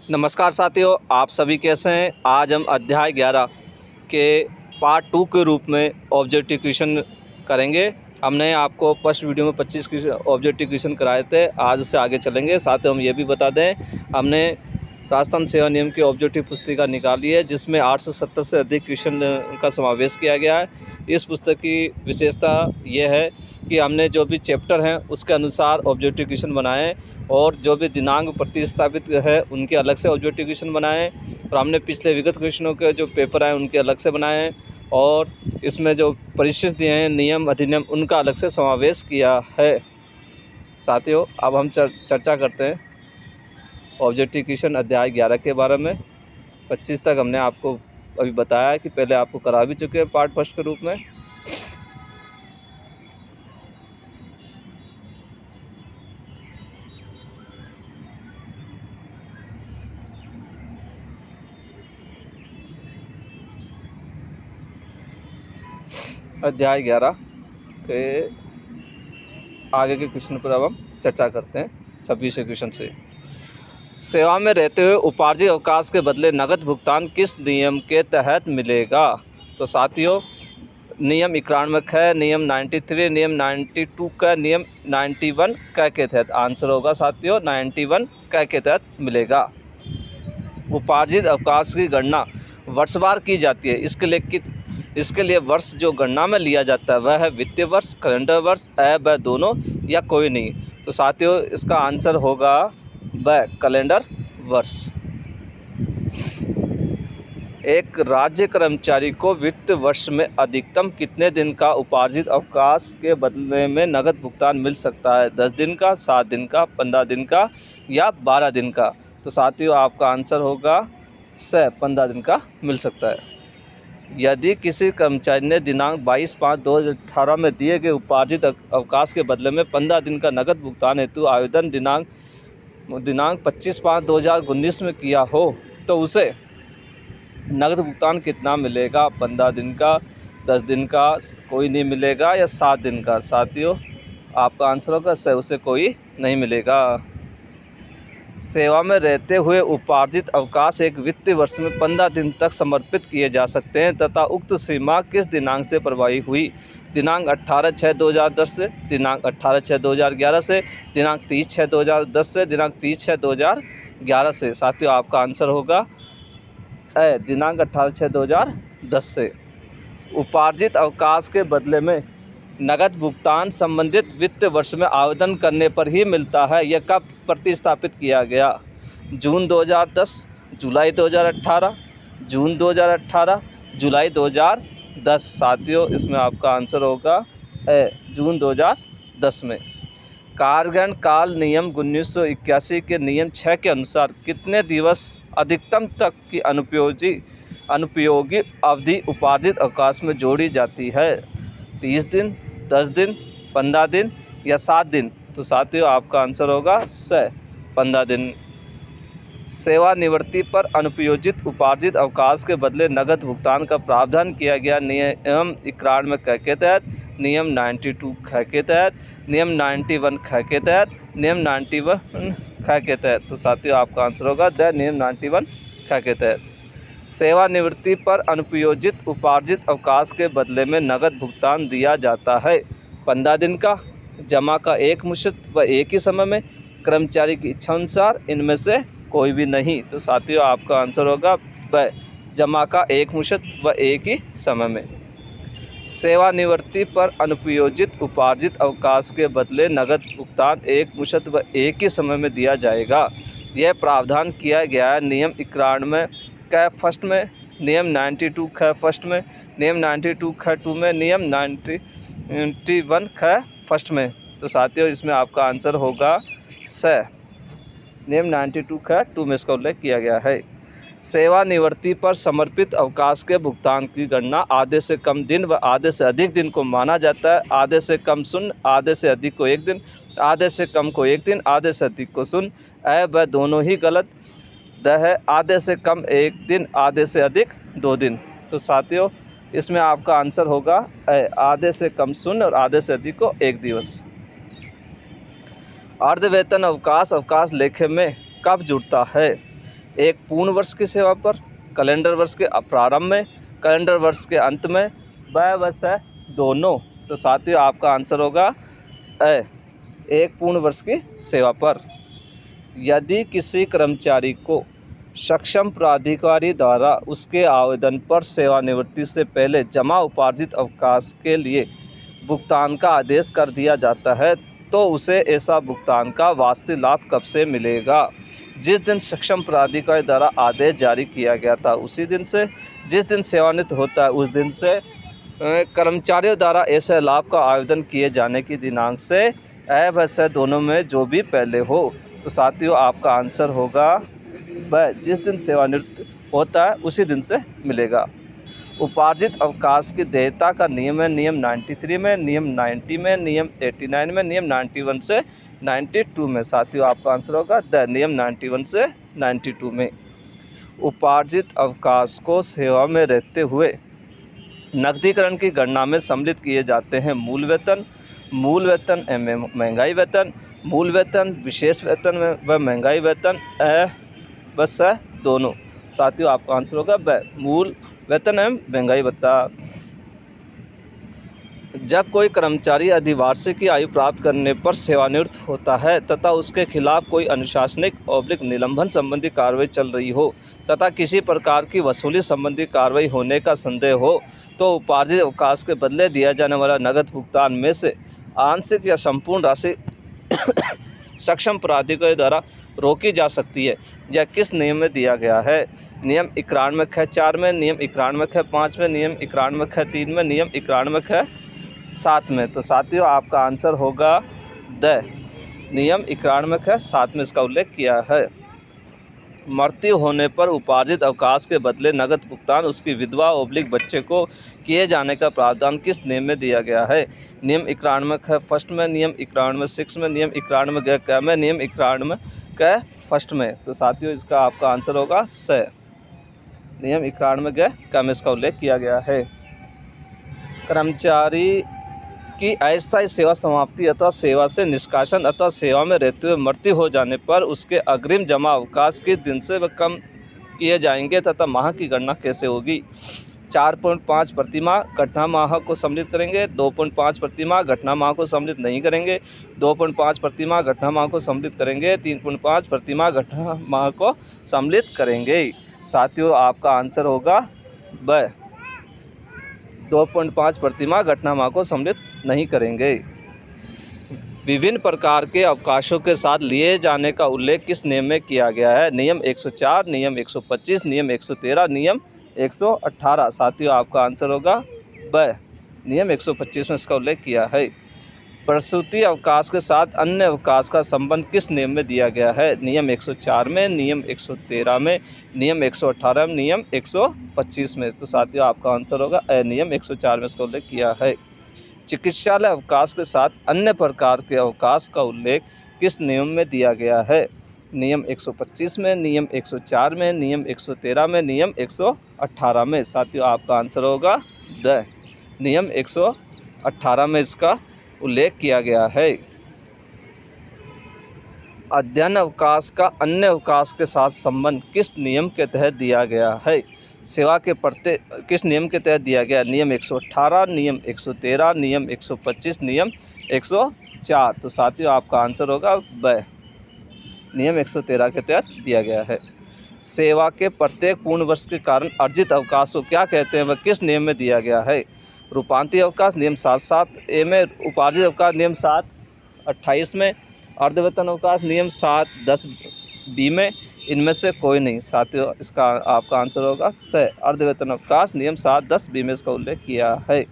नमस्कार साथियों, आप सभी कैसे हैं। आज हम अध्याय 11 के पार्ट 2 के रूप में ऑब्जेक्टिव क्वेश्चन करेंगे। हमने आपको फर्स्ट वीडियो में 25 ऑब्जेक्टिव क्वेश्चन कराए थे। आज उससे आगे चलेंगे। साथ ही हम ये भी बता दें, हमने राजस्थान सेवा नियम की ऑब्जेक्टिव पुस्तिका निकाली है, जिसमें 870 से अधिक क्वेश्चन का समावेश किया गया है। इस पुस्तक की विशेषता ये है कि हमने जो भी चैप्टर हैं उसके अनुसार ऑब्जेक्टिव क्वेश्चन बनाए हैं, और जो भी दिनांक प्रतिस्थापित है उनके अलग से ऑब्जेक्टिव क्वेश्चन बनाए हैं, और हमने पिछले विगत क्वेश्चनों के जो पेपर आए उनके अलग से बनाए हैं, और इसमें जो परिशिष्ट दिए हैं, नियम अधिनियम, उनका अलग से समावेश किया है। साथियों, अब हम चर्चा करते हैं ऑब्जेक्टिव क्वेश्चन अध्याय 11 के बारे में। 25 तक हमने आपको अभी बताया कि पहले आपको करा भी चुके हैं पार्ट फर्स्ट के रूप में। अध्याय 11 के आगे के क्वेश्चन पर अब हम चर्चा करते हैं। 26वें क्वेश्चन से, सेवा में रहते हुए उपार्जित अवकाश के बदले नकद भुगतान किस नियम के तहत मिलेगा? तो साथियों, नियम 91 क, नियम 93, नियम 92 का, नियम 91 क के तहत आंसर होगा। साथियों, 91 क के तहत मिलेगा। उपार्जित अवकाश की गणना वर्षवार की जाती है। इसके लिए वर्ष जो गणना में लिया जाता है वह है वित्तीय वर्ष, कैलेंडर वर्ष, व दोनों या कोई नहीं। तो साथियों, इसका आंसर होगा व कैलेंडर वर्ष। एक राज्य कर्मचारी को वित्त वर्ष में अधिकतम कितने दिन का उपार्जित अवकाश के बदले में नकद भुगतान मिल सकता है? 10 दिन का, 7 दिन का, 15 दिन का या 12 दिन का? तो साथियों, आपका आंसर होगा 15 दिन का मिल सकता है। यदि किसी कर्मचारी ने दिनांक 22/5/2018 में दिए गए उपार्जित अवकाश के बदले में 15 दिन का नकद भुगतान हेतु आवेदन दिनांक 25/5/2019 में किया हो, तो उसे नकद भुगतान कितना मिलेगा? 15 दिन का, 10 दिन का, कोई नहीं मिलेगा, या 7 दिन का? साथियों, आपका आंसर होगा उसे कोई नहीं मिलेगा। सेवा में रहते हुए उपार्जित अवकाश एक वित्तीय वर्ष में 15 दिन तक समर्पित किए जा सकते हैं तथा उक्त सीमा किस दिनांक से प्रभावी हुई? दिनांक 18/6/2010 से, दिनांक 18/6/2011 से, दिनांक 30/6/2010 से, दिनांक 30/6/2011 से? साथियों, आपका आंसर होगा दिनांक 18/6/2010 से। उपार्जित अवकाश के बदले में नकद भुगतान संबंधित वित्त वर्ष में आवेदन करने पर ही मिलता है। यह कब प्रतिस्थापित किया गया? जून 2010, जुलाई 2018, जून 2018, जुलाई 2010? साथियों, इसमें आपका आंसर होगा जून 2010 में। कार्यग्रहण काल नियम 1981 के नियम 6 के अनुसार कितने दिवस अधिकतम तक की अनुपयोगी अवधि उपार्जित अवकाश में जोड़ी जाती है? 30 दिन, 10 दिन, 15 दिन या 7 दिन? तो साथियों, आपका आंसर होगा 15 दिन। सेवानिवृत्ति पर अनुपयोजित उपार्जित अवकाश के बदले नकद भुगतान का प्रावधान किया गया नियम 91 क के तहत, नियम 92 ख के तहत, नियम 91 ख के तहत, नियम 91 ख के तहत? तो साथियों, आपका आंसर होगा नियम 91 ख के तहत। सेवानिवृत्ति पर अनुपयोजित उपार्जित अवकाश के बदले में नकद भुगतान दिया जाता है 15 दिन का, जमा का एक मुश्त व एक ही समय में, कर्मचारी की इच्छा अनुसार, इनमें से कोई भी नहीं। तो साथियों, आपका आंसर होगा जमा का एक मुश्त व एक ही समय में। सेवानिवृत्ति पर अनुपयोजित उपार्जित अवकाश के बदले नकद भुगतान एक मुश्त व एक ही समय में दिया जाएगा। यह प्रावधान किया गया है नियम 91 क फर्स्ट में, नियम 92 ख फर्स्ट में, नियम 92 ख टू में, नियम 91 ख फर्स्ट में। तो साथियों, इसमें आपका आंसर होगा नियम 92 ख टू में इसका उल्लेख किया गया है। सेवानिवृत्ति पर समर्पित अवकाश के भुगतान की गणना आधे से कम दिन व आधे से अधिक दिन को माना जाता है। आधे से कम शून्य, आधे से अधिक को 1 दिन, आधे से कम को 1 दिन, आधे से अधिक को शून्य, व दोनों ही गलत। है आधे से कम 1 दिन, आधे से अधिक 2 दिन। तो साथियों, इसमें आपका आंसर होगा आधे से कम शून्य और आधे से अधिक को 1 दिवस। अर्धवेतन अवकाश अवकाश लेखे में कब जुड़ता है? एक पूर्ण वर्ष की सेवा पर, कैलेंडर वर्ष के प्रारंभ में, कैलेंडर वर्ष के अंत में, व वर्ष है दोनों। तो साथियों आपका आंसर होगा ए, एक पूर्ण वर्ष की सेवा पर। यदि किसी कर्मचारी को सक्षम प्राधिकारी द्वारा उसके आवेदन पर सेवानिवृत्ति से पहले जमा उपार्जित अवकाश के लिए भुगतान का आदेश कर दिया जाता है तो उसे ऐसा भुगतान का वास्तविक लाभ कब से मिलेगा? जिस दिन सक्षम प्राधिकारी द्वारा आदेश जारी किया गया था उसी दिन से, जिस दिन सेवानिवृत्त होता है उस दिन से, कर्मचारियों द्वारा ऐसे लाभ का आवेदन किए जाने की दिनांक से, वैसे दोनों में जो भी पहले हो। तो साथियों आपका आंसर होगा वह जिस दिन सेवानिवृत्त होता है उसी दिन से मिलेगा। उपार्जित अवकाश की देयता का नियम है नियम 93 में, नियम 90 में, नियम 89 में, नियम 91 से 92 में। साथियों आपका आंसर होगा द नियम 91 से 92 में। उपार्जित अवकाश को सेवा में रहते हुए नकदीकरण की गणना में सम्मिलित किए जाते हैं मूल वेतन एवं महंगाई वेतन, मूल वेतन, विशेष वेतन व महंगाई वेतन, बस है दोनों। साथियों आपका आंसर होगा ब मूल वेतन एवं महंगाई भत्ता। जब कोई कर्मचारी अधिवार्षिक की आयु प्राप्त करने पर सेवानिवृत्त होता है तथा उसके खिलाफ कोई अनुशासनिक निलंबन संबंधी कार्रवाई चल रही हो तथा किसी प्रकार की वसूली संबंधी कार्रवाई होने का संदेह हो तो उपार्जित अवकाश के बदले दिया जाने वाला नगद भुगतान में से आंशिक या संपूर्ण राशि सक्षम प्राधिकारी द्वारा रोकी जा सकती है। यह किस नियम में दिया गया है? नियम 91 ख 4 में, नियम 91 ख 5 में, नियम 91 ख 3 में, नियम 91 ख 7 में। तो साथियों आपका आंसर होगा द नियम 91 ख 7 में इसका उल्लेख किया है। मृत्यु होने पर उपार्जित अवकाश के बदले नगद भुगतान उसकी विधवा / बच्चे को किए जाने का प्रावधान किस नियम में दिया गया है? नियम 91 ख फर्स्ट में, नियम 91 6 में, नियम 91 ग क में, नियम 91 क फर्स्ट में। तो साथियों इसका आपका आंसर होगा स नियम 91 ग क में इसका उल्लेख किया गया है। कर्मचारी की अस्थायी सेवा समाप्ति अथवा सेवा से निष्कासन अथवा सेवा में रहते हुए मृत्यु हो जाने पर उसके अग्रिम जमा अवकाश किस दिन से व कम किए जाएंगे तथा माह की गणना कैसे होगी? 4.5 प्रतिमाह घटना माह को सम्मिलित करेंगे, 2.5 प्रतिमाह घटना माह को सम्मिलित नहीं करेंगे, 2.5 प्रतिमाह घटना माह को सम्मिलित करेंगे, 3.5 प्रतिमाह घटना माह को सम्मिलित करेंगे। साथियों आपका आंसर होगा ब 2.5 प्रतिमाह घटना माह को सम्मिलित नहीं करेंगे। विभिन्न प्रकार के अवकाशों के साथ लिए जाने का उल्लेख किस नियम में किया गया है? नियम 104, नियम 125, नियम 113, नियम 118। साथियों आपका आंसर होगा ब नियम 125 में इसका उल्लेख किया है। प्रसूति अवकाश के साथ अन्य अवकाश का संबंध किस नियम में दिया गया है? नियम 104 में, नियम 113 में, नियम 118 में, नियम 125 में। तो साथियों आपका आंसर होगा नियम 104 में इसका उल्लेख किया है। चिकित्सालय अवकाश के साथ अन्य प्रकार के अवकाश का उल्लेख किस नियम में दिया गया है? नियम 125 में, नियम 104 में, नियम 113 में, नियम 118 में। साथियों आपका आंसर होगा द नियम 118 में इसका उल्लेख किया गया है। अध्ययन अवकाश का अन्य अवकाश के साथ संबंध किस नियम के तहत दिया गया है? सेवा के प्रत्येक किस नियम के तहत दिया गया? नियम 118, नियम 113, नियम 125, नियम 104। तो साथियों आपका आंसर होगा ब नियम 113 के तहत दिया गया है। सेवा के प्रत्येक पूर्ण वर्ष के कारण अर्जित अवकाश को क्या कहते हैं? वह किस नियम में दिया गया है? रूपांतरित अवकाश नियम 7/7 ए में, उपार्जित अवकाश नियम 7/28 में, अर्धवेतन अवकाश नियम 7/10 बी में, इनमें से कोई नहीं। साथियों इसका आपका आंसर होगा स अर्धवेतन अवकाश नियम 7/10 बी में इसका उल्लेख किया है।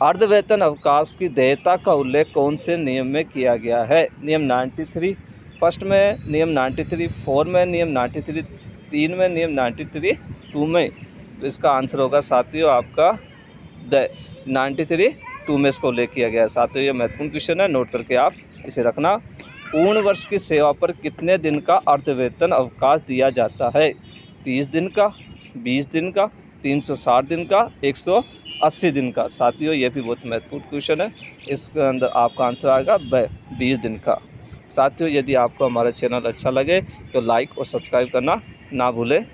अर्धवेतन अवकाश की देयता का उल्लेख कौन से नियम में किया गया है? नियम 93 फर्स्ट में, नियम 93 4 में, नियम 93 3 में, नियम 93 2 में। तो इसका आंसर होगा साथियों आपका द 93 2 में इसको उल्लेख किया गया है। साथियों ये महत्वपूर्ण क्वेश्चन है, नोट करके आप इसे रखना। पूर्ण वर्ष की सेवा पर कितने दिन का अर्धवेतन अवकाश दिया जाता है? 30 दिन का, 20 दिन का, 360 दिन का, 180 दिन का। साथियों ये भी बहुत महत्वपूर्ण क्वेश्चन है, इसके अंदर आपका आंसर आएगा ब 20 दिन का। साथियों यदि आपको हमारा चैनल अच्छा लगे तो लाइक और सब्सक्राइब करना ना भूलें।